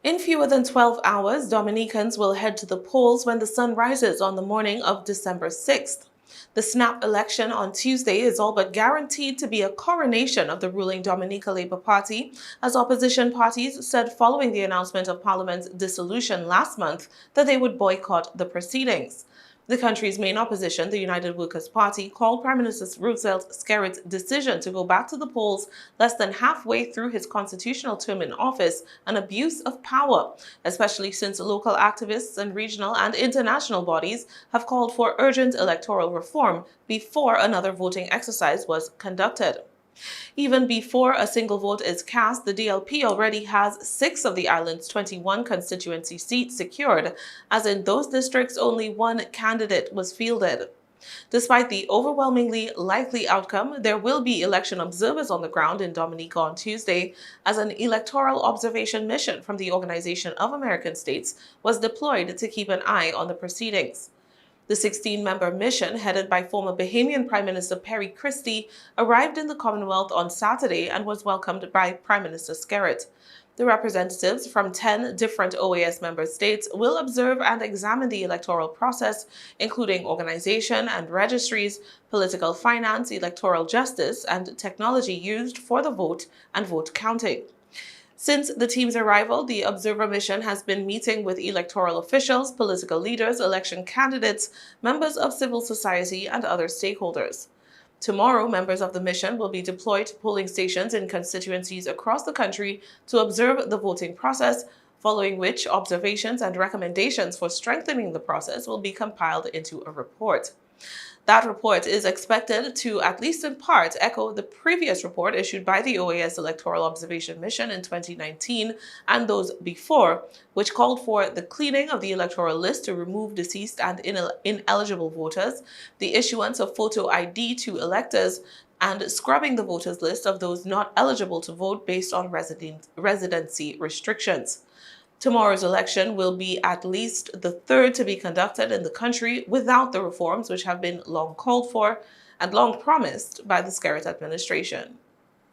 In fewer than 12 hours, Dominicans will head to the polls when the sun rises on the morning of December 6th. The snap election on Tuesday is all but guaranteed to be a coronation of the ruling Dominica Labour Party, as opposition parties said following the announcement of Parliament's dissolution last month that they would boycott the proceedings. The country's main opposition, the United Workers' Party, called Prime Minister Roosevelt Skerritt's decision to go back to the polls less than halfway through his constitutional term in office an abuse of power, especially since local activists and regional and international bodies have called for urgent electoral reform before another voting exercise was conducted. Even before a single vote is cast, the DLP already has 6 of the island's 21 constituency seats secured, as in those districts only one candidate was fielded. Despite the overwhelmingly likely outcome, there will be election observers on the ground in Dominica on Tuesday, as an electoral observation mission from the Organization of American States was deployed to keep an eye on the proceedings. The 16-member mission, headed by former Bahamian Prime Minister Perry Christie, arrived in the Commonwealth on Saturday and was welcomed by Prime Minister Skerritt. The representatives from 10 different OAS member states will observe and examine the electoral process, including organization and registries, political finance, electoral justice, and technology used for the vote and vote counting. Since the team's arrival, the observer mission has been meeting with electoral officials, political leaders, election candidates, members of civil society, and other stakeholders. Tomorrow, members of the mission will be deployed to polling stations in constituencies across the country to observe the voting process, following which observations and recommendations for strengthening the process will be compiled into a report. That report is expected to, at least in part, echo the previous report issued by the OAS Electoral Observation Mission in 2019 and those before, which called for the cleaning of the electoral list to remove deceased and ineligible voters, the issuance of photo ID to electors, and scrubbing the voters list of those not eligible to vote based on residency restrictions. Tomorrow's election will be at least the third to be conducted in the country without the reforms which have been long called for and long promised by the Skerritt administration.